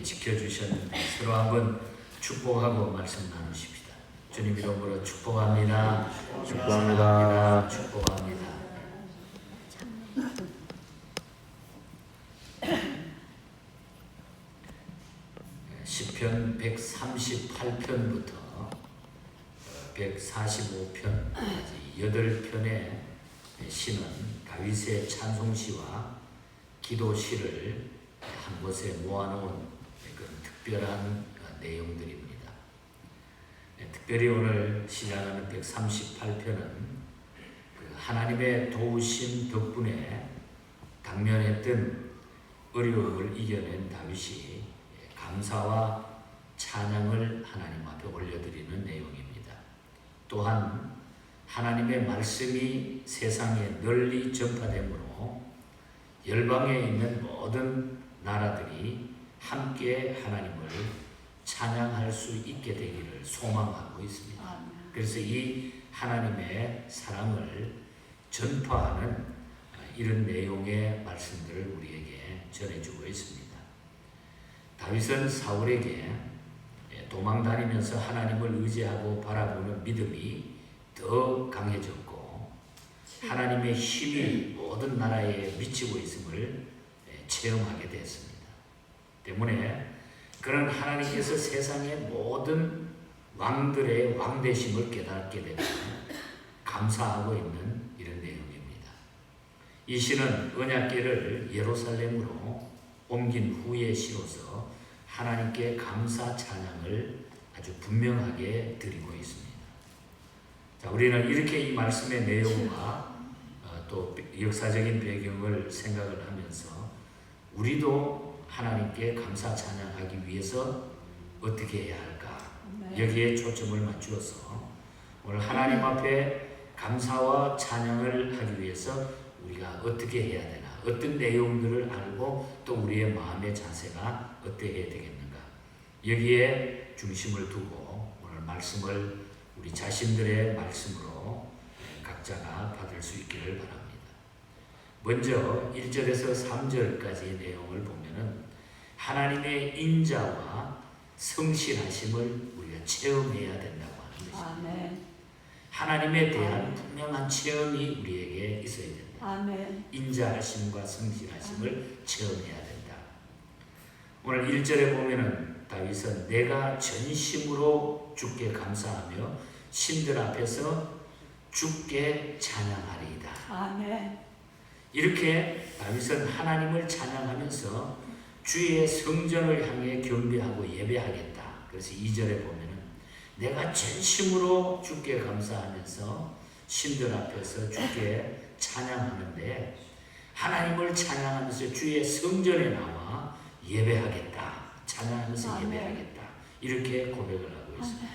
이렇게 지켜주셨는데 서로 한번 축복하고 말씀 나누십시다. 주님 이름으로 축복합니다. 축복합니다. 축복합니다. 시편 138편부터 145편까지 8편의 시는 다윗의 찬송시와 기도시를 한 곳에 모아놓은 그런 특별한 내용들입니다. 특별히 오늘 시작하는 138편은 하나님의 도우심 덕분에 당면했던 어려움을 이겨낸 다윗이 감사와 찬양을 하나님 앞에 올려드리는 내용입니다. 또한 하나님의 말씀이 세상에 널리 전파되므로 열방에 있는 모든 나라들이 함께 하나님을 찬양할 수 있게 되기를 소망하고 있습니다. 그래서 이 하나님의 사랑을 전파하는 이런 내용의 말씀들을 우리에게 전해주고 있습니다. 다윗은 사울에게 도망다니면서 하나님을 의지하고 바라보는 믿음이 더 강해졌고 하나님의 힘이 모든 나라에 미치고 있음을 체험하게 됐습니다. 때문에 그런 하나님께서 세상의 모든 왕들의 왕되심을 깨닫게 되고 감사하고 있는 이런 내용입니다. 이 시는 언약궤를 예루살렘으로 옮긴 후의 시로서 하나님께 감사 찬양을 아주 분명하게 드리고 있습니다. 자, 우리는 이렇게 이 말씀의 내용과 또 역사적인 배경을 생각을 하면서 우리도 하나님께 감사 찬양하기 위해서 어떻게 해야 할까? 여기에 초점을 맞추어서 오늘 하나님 앞에 감사와 찬양을 하기 위해서 우리가 어떻게 해야 되나? 어떤 내용들을 알고 또 우리의 마음의 자세가 어떻게 해야 되겠는가? 여기에 중심을 두고 오늘 말씀을 우리 자신들의 말씀으로 각자가 받을 수 있기를 바랍니다. 먼저 1절에서 3절까지의 내용을 보면은 하나님의 인자와 성실하심을 우리가 체험해야 된다고 하는 것입니다. 아멘. 하나님에 대한 분명한 체험이 우리에게 있어야 된다. 아멘. 인자하심과 성실하심을 체험해야 된다. 오늘 1절에 보면은 다윗은 내가 전심으로 주께 감사하며 신들 앞에서 주께 찬양하리이다. 아멘. 이렇게 다윗은 하나님을 찬양하면서 주의 성전을 향해 경배하고 예배하겠다. 그래서 2절에 보면은 내가 전심으로 주께 감사하면서 신들 앞에서 주께 찬양하는데 하나님을 찬양하면서 주의 성전에 나와 예배하겠다. 찬양하면서 아멘. 예배하겠다. 이렇게 고백을 하고 있습니다.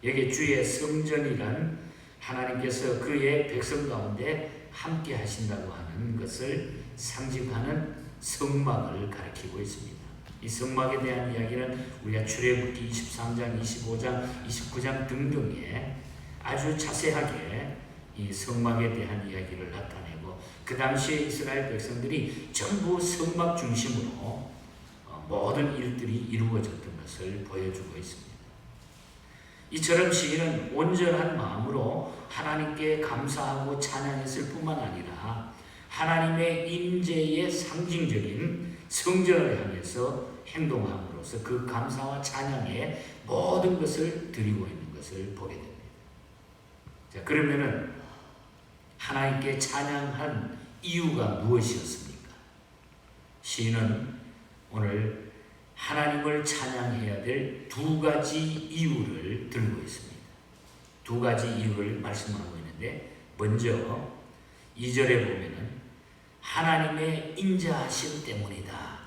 여기 주의 성전이란 하나님께서 그의 백성 가운데 함께 하신다고 하는 것을 상징하는 성막을 가리키고 있습니다. 이 성막에 대한 이야기는 우리가 출애굽기 23장, 25장, 29장 등등에 아주 자세하게 이 성막에 대한 이야기를 나타내고 그 당시에 이스라엘 백성들이 전부 성막 중심으로 모든 일들이 이루어졌던 것을 보여주고 있습니다. 이처럼 시인은 온전한 마음으로 하나님께 감사하고 찬양했을 뿐만 아니라 하나님의 임재의 상징적인 성전을 향해서 행동함으로써 그 감사와 찬양의 모든 것을 드리고 있는 것을 보게 됩니다. 자, 그러면은 하나님께 찬양한 이유가 무엇이었습니까? 시인은 오늘 하나님을 찬양해야 될 두 가지 이유를 들고 있습니다. 두 가지 이유를 말씀하고 있는데 먼저 2절에 보면은 하나님의 인자하심 때문이다.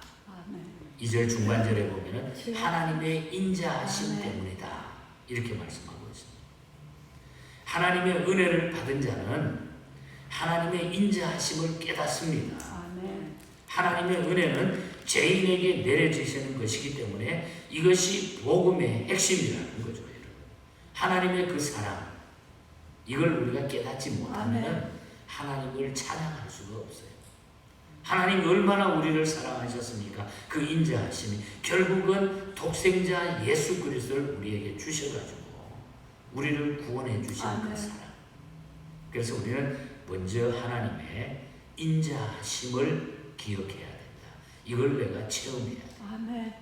2절 중반절에 보면은 하나님의 인자하심 때문이다. 이렇게 말씀하고 있습니다. 하나님의 은혜를 받은 자는 하나님의 인자하심을 깨닫습니다. 하나님의 은혜는 죄인에게 내려지시는 것이기 때문에 이것이 복음의 핵심이라는 거죠. 여러분. 하나님의 그 사랑, 이걸 우리가 깨닫지 못하면 하나님을 찬양할 수가 없어요. 하나님 얼마나 우리를 사랑하셨습니까? 그 인자하심이 결국은 독생자 예수 그리스도를 우리에게 주셔가지고 우리를 구원해 주신 그 사랑. 그래서 우리는 먼저 하나님의 인자하심을 기억해야 된다. 이걸 내가 체험해야 돼. 아멘.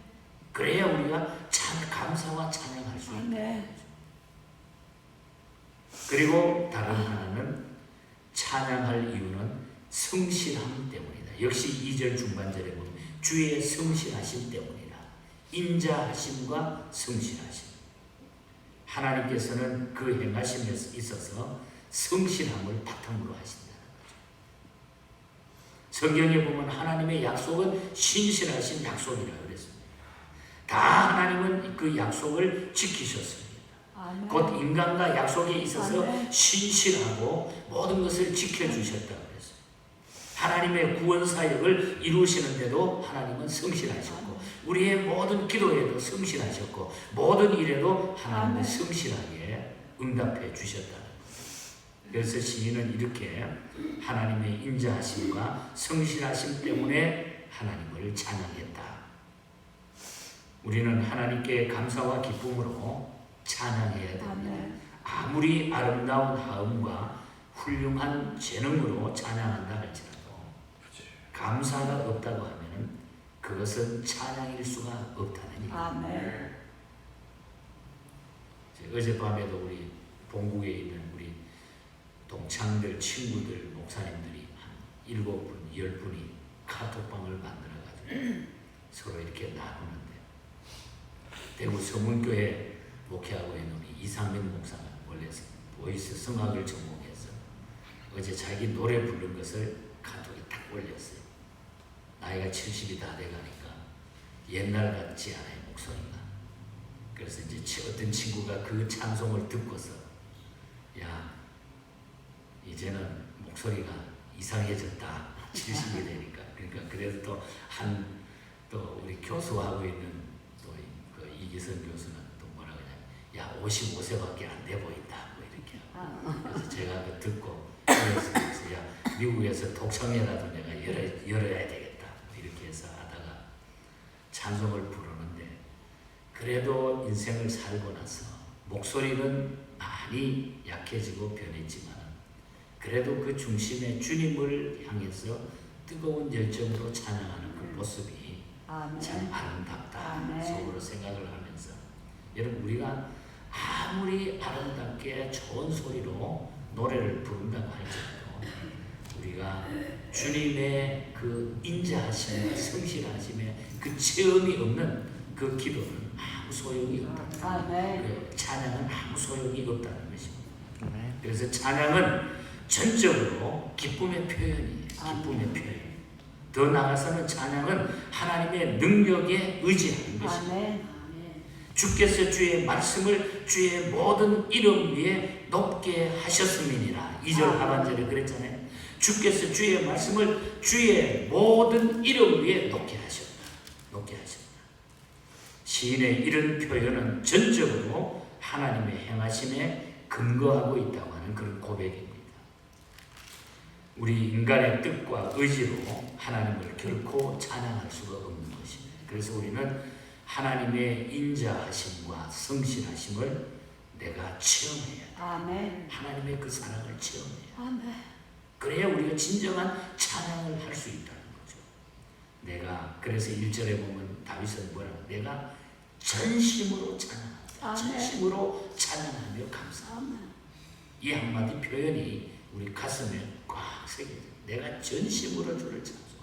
그래야 우리가 참 감사와 찬양할 수 있다. 아멘. 그리고 다른 하나는 찬양할 이유는 성실함 때문이다. 역시 2절 중반절에 보면 주의 성실하심 때문이다. 인자하심과 성실하심. 하나님께서는 그 행하심에 있어서 성실함을 바탕으로 하신다는 거죠. 성경에 보면 하나님의 약속은 신실하신 약속이라고 그랬습니다. 다 하나님은 그 약속을 지키셨습니다. 아멘. 곧 인간과 약속에 있어서 아멘. 신실하고 모든 것을 지켜주셨다고 그랬어요. 하나님의 구원 사역을 이루시는데도 하나님은 성실하셨고 우리의 모든 기도에도 성실하셨고 모든 일에도 하나님은 아멘. 성실하게 응답해 주셨다는 거예요. 그래서 시인은 이렇게 하나님의 인자하심과 성실하심 때문에 하나님을 찬양했다. 우리는 하나님께 감사와 기쁨으로 찬양해야 됩니다. 아멘. 아무리 아름다운 하음과 훌륭한 재능으로 찬양한다 할지라도 감사가 없다고 하면 그것은 찬양일 수가 없다는 얘기입니다. 아멘. 어젯밤에도 우리 본국에 있는 우리 동창들, 친구들, 목사님들이 한 7분, 10분이 카톡방을 만들어가지고 서로 이렇게 나누는데 대구 서문교회 목회하고 있는 우리 이상민 목사가 원래 보이스 성악을 전공해서 어제 자기 노래 부른 것을 카톡에 딱 올렸어요. 나이가 70이 다 돼가니까 옛날 같지 않아요, 목소리가. 그래서 이제 어떤 친구가 그 찬송을 듣고서 야, 이제는 목소리가 이상해졌다. 70이 되니까. 그러니까 그래서 또 우리 교수하고 있는 또 그 이기선 교수는 또 뭐라 그러냐, 야 55세밖에 안 돼 보인다. 뭐 이렇게. 그래서 제가 그 듣고 그래서 야 미국에서 독창회라도 내가 열어야 되겠다. 뭐 이렇게 해서 하다가 찬송을 부르는데 그래도 인생을 살고 나서 목소리는 많이 약해지고 변했지만 그래도 그 중심에 주님을 향해서 뜨거운 열정으로 찬양하는 그 모습이 아멘. 참 아름답다 아멘. 속으로 생각을 하면서 여러분 우리가 아무리 아름답게 좋은 소리로 노래를 부른다고 할지라도 우리가 주님의 그 인자하심과 성실하심의 그 체험이 없는 그 기도는 아무 소용이 없다. 아멘. 그 찬양은 아무 소용이 없다는 것입니다. 그래서 찬양은 전적으로 기쁨의 표현이에요. 기쁨의 표현. 더 나아가서는 찬양은 하나님의 능력에 의지하는 것입니다. 아멘. 주께서 주의 말씀을 주의 모든 이름 위에 높게 하셨음이니라. 2절 하반절에 그랬잖아요. 주께서 주의 말씀을 주의 모든 이름 위에 높게 하셨다. 높게 하셨다. 시인의 이런 표현은 전적으로 하나님의 행하심에 근거하고 있다고 하는 그런 고백입니다. 우리 인간의 뜻과 의지로 하나님을 결코 찬양할 수가 없는 것입니다. 그래서 우리는 하나님의 인자하심과 성실하심을 내가 체험해야 돼. 아멘. 하나님의 그 사랑을 체험해야 돼. 아멘. 그래야 우리가 진정한 찬양을 할 수 있다는 거죠. 내가 그래서 1절에 보면 다윗은 뭐라고? 내가 전심으로 찬양한다. 아멘. 전심으로 찬양하며 감사합니다. 이 한마디 표현이 우리 가슴에 꽉 새겨져. 내가 전심으로 주를 찬송합니다.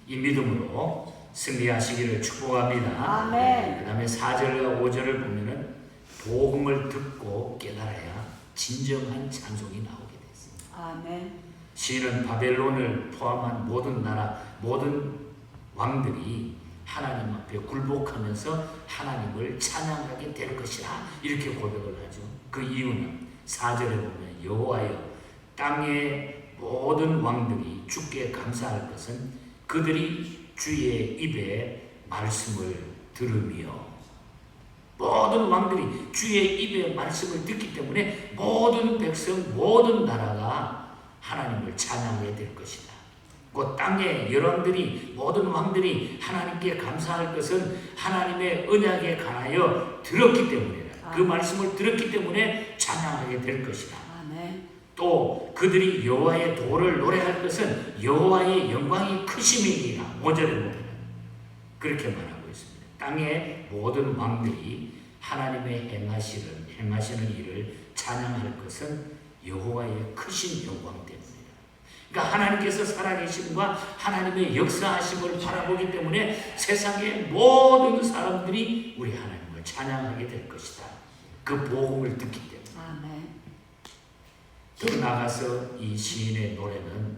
이 믿음으로 승리하시기를 축복합니다. 아멘. 그 다음에 4절과 5절을 보면은 복음을 듣고 깨달아야 진정한 찬송이 나오게 됐습니다. 아멘. 시인은 바벨론을 포함한 모든 나라, 모든 왕들이 하나님 앞에 굴복하면서 하나님을 찬양하게 될 것이라 이렇게 고백을 하죠. 그 이유는 4절에 보면 여호와여 땅의 모든 왕들이 주께 감사할 것은 그들이 주의 입에 말씀을 들으며 모든 왕들이 주의 입에 말씀을 듣기 때문에 모든 백성, 모든 나라가 하나님을 찬양하게 될 것이다. 곧 땅의 여러분들이 모든 왕들이 하나님께 감사할 것은 하나님의 언약에 관하여 들었기 때문이라. 그 말씀을 들었기 때문에 찬양하게 될 것이다. 또 그들이 여호와의 도를 노래할 것은 여호와의 영광이 크심이니라. 5절에 보면 그렇게 말하고 있습니다. 땅의 모든 왕들이 하나님의 행하시는 일을 찬양할 것은 여호와의 크신 영광 때문이다. 그러니까 하나님께서 살아계심과 하나님의 역사하심을 바라보기 때문에 세상의 모든 사람들이 우리 하나님을 찬양하게 될 것이다. 그 복음을 듣기 때문에. 또 나가서 이 시인의 노래는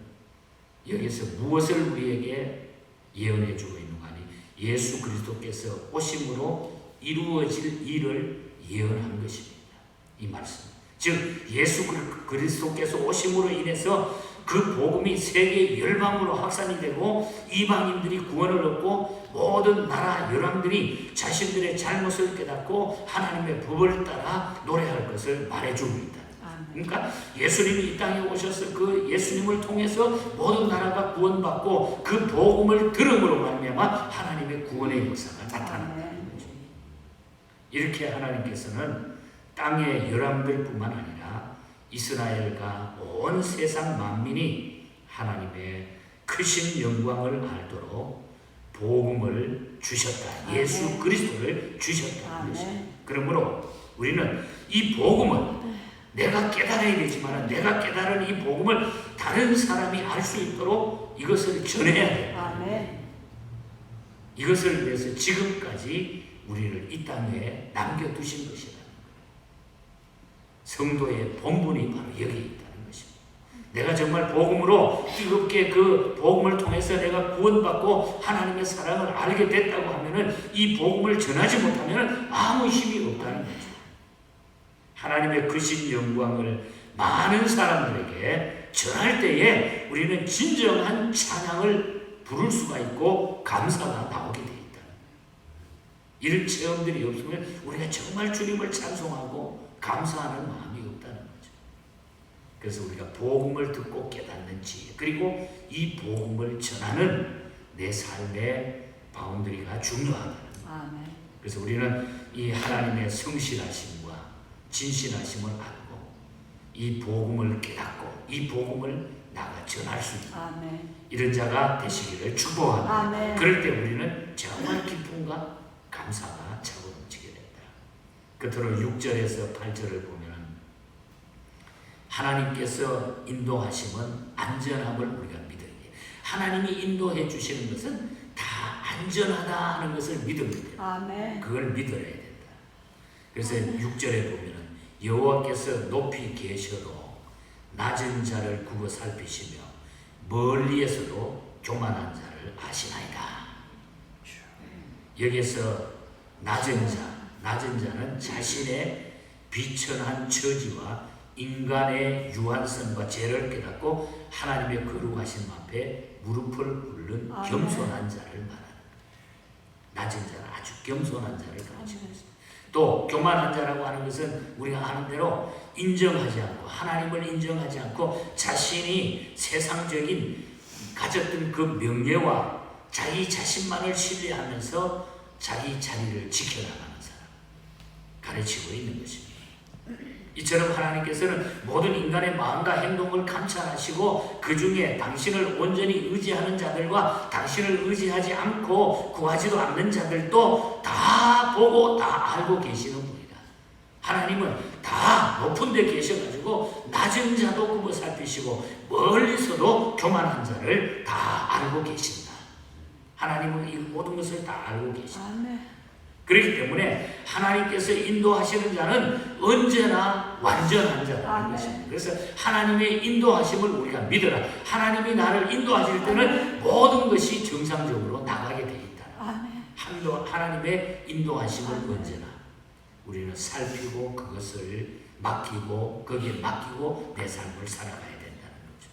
여기서 무엇을 우리에게 예언해 주고 있는가 하니 예수 그리스도께서 오심으로 이루어질 일을 예언한 것입니다. 이 말씀. 즉 예수 그리스도께서 오심으로 인해서 그 복음이 세계 열방으로 확산이 되고 이방인들이 구원을 얻고 모든 나라 열왕들이 자신들의 잘못을 깨닫고 하나님의 법을 따라 노래할 것을 말해주고 있다. 그러니까 예수님이 이 땅에 오셔서 그 예수님을 통해서 모든 나라가 구원받고 그 복음을 들음으로 말미암아 하나님의 구원의 역사가 나타난다는 거죠. 이렇게 하나님께서는 땅의 열왕들뿐만 아니라 이스라엘과 온 세상 만민이 하나님의 크신 영광을 알도록 복음을 주셨다. 예수 그리스도를 주셨다는 것입니다. 그러므로 우리는 이 복음을 내가 깨달아야 되지만 내가 깨달은 이 복음을 다른 사람이 알 수 있도록 이것을 전해야 돼. 이것을 위해서 지금까지 우리를 이 땅에 남겨두신 것이다. 성도의 본분이 바로 여기 있다는 것입니다. 내가 정말 복음으로 뜨겁게 그 복음을 통해서 내가 구원받고 하나님의 사랑을 알게 됐다고 하면은 이 복음을 전하지 못하면 아무 힘이 없다는 거죠. 하나님의 크신 영광을 많은 사람들에게 전할 때에 우리는 진정한 찬양을 부를 수가 있고 감사가 나오게 되어 있다. 이런 체험들이 없으면 우리가 정말 주님을 찬송하고 감사하는 마음이 없다는 거죠. 그래서 우리가 복음을 듣고 깨닫는 지혜, 그리고 이 복음을 전하는 내 삶의 바운더리가 중요하다는 거예요. 그래서 우리는 이 하나님의 성실하심과 진실하심을 알고 이 복음을 깨닫고 이 복음을 나가 전할 수 있는 이런 자가 되시기를 축복합니다. 그럴 때 우리는 정말 기쁨과 감사가 차고 넘치게 된다. 끝으로 6절에서 8절을 보면 하나님께서 인도하심은 안전함을 우리가 믿어야 돼. 하나님이 인도해 주시는 것은 다 안전하다 하는 것을 믿으면 돼. 그걸 믿어야 된다. 그래서 6절에 보면 여호와께서 높이 계셔도 낮은 자를 굽어 살피시며 멀리에서도 교만한 자를 아시나이다. 여기서 낮은 자는 자신의 비천한 처지와 인간의 유한성과 죄를 깨닫고 하나님의 거룩하심 앞에 무릎을 꿇는 겸손한 자를 말하는 낮은 자는 아주 겸손한 자를 가르치고 있습니다. 또 교만한 자라고 하는 것은 우리가 아는 대로 인정하지 않고 하나님을 인정하지 않고 자신이 세상적인 가졌던 그 명예와 자기 자신만을 신뢰하면서 자기 자리를 지켜나가는 사람 가르치고 있는 것입니다. 이처럼 하나님께서는 모든 인간의 마음과 행동을 감찰하시고 그 중에 당신을 온전히 의지하는 자들과 당신을 의지하지 않고 구하지도 않는 자들도 다 보고 다 알고 계시는 분이다. 하나님은 다 높은 데 계셔가지고 낮은 자도 굽어 살피시고 멀리서도 교만한 자를 다 알고 계신다. 하나님은 이 모든 것을 다 알고 계신다. 그렇기 때문에 하나님께서 인도하시는 자는 언제나 완전한 자라는 것입니다. 그래서 하나님의 인도하심을 우리가 믿어라. 하나님이 나를 인도하실 때는 모든 것이 정상적으로 나가게 되어 있다. 하나님의 인도하심을 언제나 우리는 살피고 그것을 맡기고 거기에 맡기고 내 삶을 살아가야 된다는 거죠.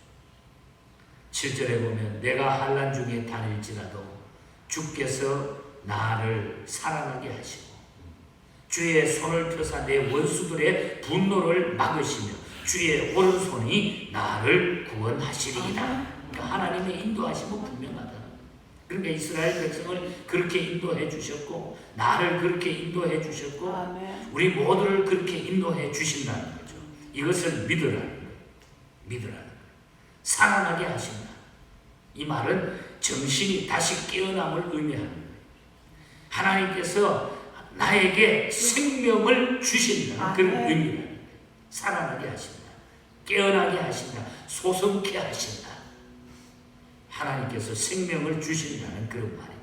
7절에 보면 내가 환난 중에 다닐지라도 주께서 나를 살아나게 하시고 주의 손을 펴사 내 원수들의 분노를 막으시며 주의 오른손이 나를 구원하시리이다. 그러니까 하나님의 인도하심은 분명하다. 그러니까 이스라엘 백성을 그렇게 인도해 주셨고 나를 그렇게 인도해 주셨고 아멘. 우리 모두를 그렇게 인도해 주신다는 거죠. 이것을 믿으라는 거예요. 믿으라는 거예요. 살아나게 하신다. 이 말은 정신이 다시 깨어남을 의미하는 거예요. 하나님께서 나에게 생명을 주신다는 그런 의미라는 거예요. 살아나게 하신다. 깨어나게 하신다. 소성케 하신다. 하나님께서 생명을 주신다는 그런 말입니다.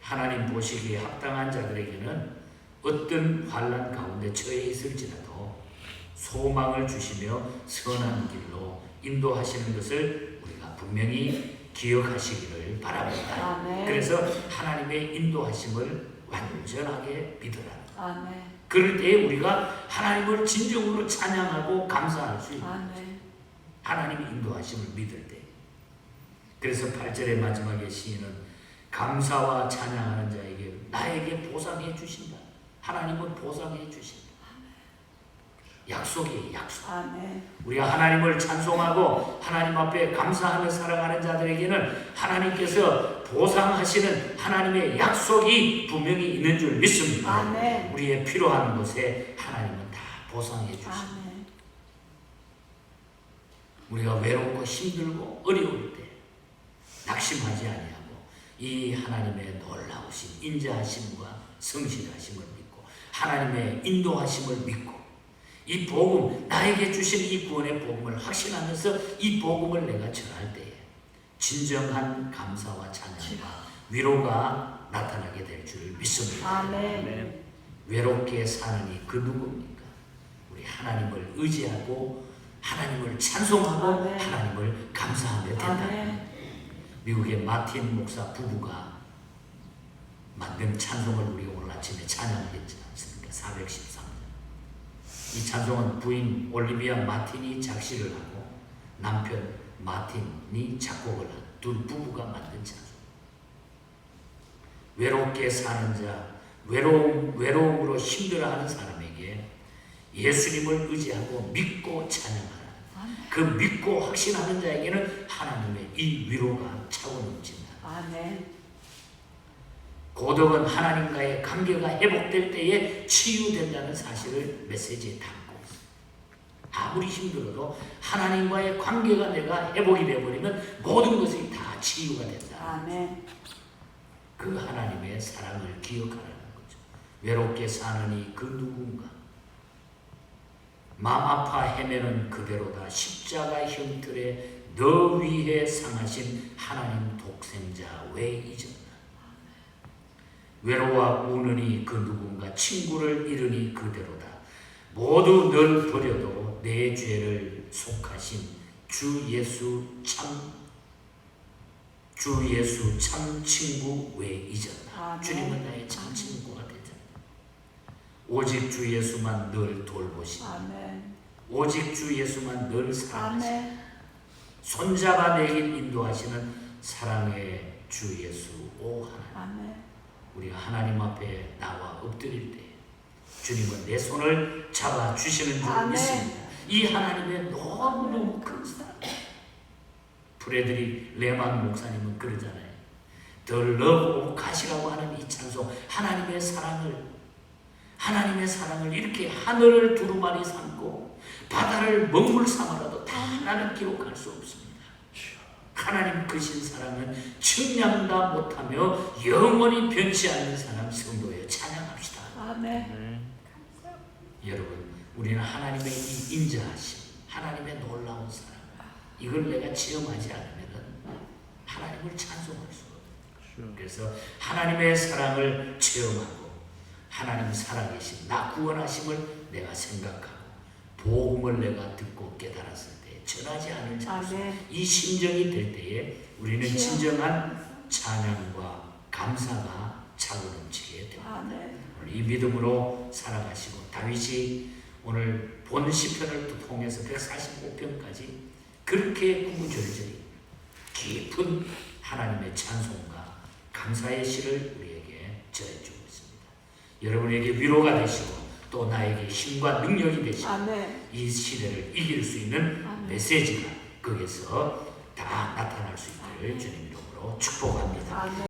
하나님 보시기에 합당한 자들에게는 어떤 환난 가운데 처해 있을지라도 소망을 주시며 선한 길로 인도하시는 것을 우리가 분명히 기억하시기를 바랍니다. 아멘. 그래서 하나님의 인도하심을 완전하게 믿으라. 아멘. 그럴 때 우리가 하나님을 진정으로 찬양하고 감사할 수 있는 아멘. 하나님의 인도하심을 믿을 때. 그래서 8절의 마지막에 시인은 감사와 찬양하는 자에게 나에게 보상해 주신다. 하나님은 보상해 주신다. 약속이에요. 약속. 아멘. 우리가 하나님을 찬송하고 하나님 앞에 감사하며 살아가는 자들에게는 하나님께서 보상하시는 하나님의 약속이 분명히 있는 줄 믿습니다. 아멘. 우리의 필요한 곳에 하나님은 다 보상해 주십니다. 아멘. 우리가 외롭고 힘들고 어려울 때 낙심하지 아니하고 이 하나님의 놀라우신 인자하심과 성실하심을 믿고 하나님의 인도하심을 믿고 이 복음, 나에게 주신 이 구원의 복음을 확신하면서 이 복음을 내가 전할 때에 진정한 감사와 찬양과 위로가 나타나게 될 줄 믿습니다. 아멘. 외롭게 사느니 그 누구입니까? 우리 하나님을 의지하고 하나님을 찬송하고 아멘. 하나님을 감사하며 된다. 아멘. 미국의 마틴 목사 부부가 만든 찬송을 우리 오늘 아침에 찬양했지 않습니까? 413년. 이 찬송은 부인 올리비아 마틴이 작시를 하고 남편 마틴이 작곡을 한 두 부부가 만든 찬송. 외롭게 사는 자, 외로움으로 힘들어하는 사람에게 예수님을 의지하고 믿고 찬양하라. 그 믿고 확신하는 자에게는 하나님의 이 위로가 차고 넘친다. 아멘. 고독은 하나님과의 관계가 회복될 때에 치유된다는 사실을 메시지에 담고 있습니다. 아무리 힘들어도 하나님과의 관계가 내가 회복이 되어버리면 모든 것이 다 치유가 된다. 아멘. 그 하나님의 사랑을 기억하라는 거죠. 외롭게 사느니 그 누군가 마음 아파 헤매는 그대로다. 십자가 형틀에 너 위에 상하신 하나님 독생자 왜 잊었나. 외로워 우느니 그 누군가 친구를 잃으니 그대로다. 모두 널 버려도 내 죄를 속하신 주 예수 참 친구 왜 잊었나. 아멘. 주님은 나의 참 친구가 되잖아. 오직 주 예수만 널 돌보시니 아멘. 오직 주 예수만 늘 사랑하시니 아멘. 손잡아 내길 인도하시는 사랑의 주 예수 오 하나님. 아멘. 우리가 하나님 앞에 나와 엎드릴 때 주님은 내 손을 잡아 주시는 줄 아멘. 믿습니다. 이 하나님의 너무너무 큰 사랑. 프레드리 레만 목사님은 그러잖아요. The love of God이라고 하는 이 찬송, 하나님의 사랑을 이렇게 하늘을 두루마리 삼고 바다를 먹물 삼아라도 다 나는 기록할 수 없습니다. 하나님 크신 사랑은 측량다 못하며 영원히 변치 않는 사랑 성도여 찬양합시다. 아멘. 여러분, 우리는 하나님의 이 인자하심, 하나님의 놀라운 사랑, 이걸 내가 체험하지 않으면 하나님을 찬송할 수가 없어요. 그래서 하나님의 사랑을 체험하고 하나님 살아계신 나 구원하심을 내가 생각하고 복음을 내가 듣고 깨달았을 때 전하지 않을 장소, 이 심정이 될 때에 우리는 진정한 찬양과 감사가 차고 넘치게 됩니다. 아멘. 오늘 이 믿음으로 살아가시고 다윗이 오늘 본 시편을 통해서 145편까지 그렇게 구구절절히 깊은 하나님의 찬송과 감사의 시를 우리에게 전해주고 있습니다. 여러분에게 위로가 되시고 또 나에게 힘과 능력이 되시고 아멘. 이 시대를 이길 수 있는 아멘. 메시지가 거기서 다 나타날 수 있기를 주님 이름으로 축복합니다. 아멘.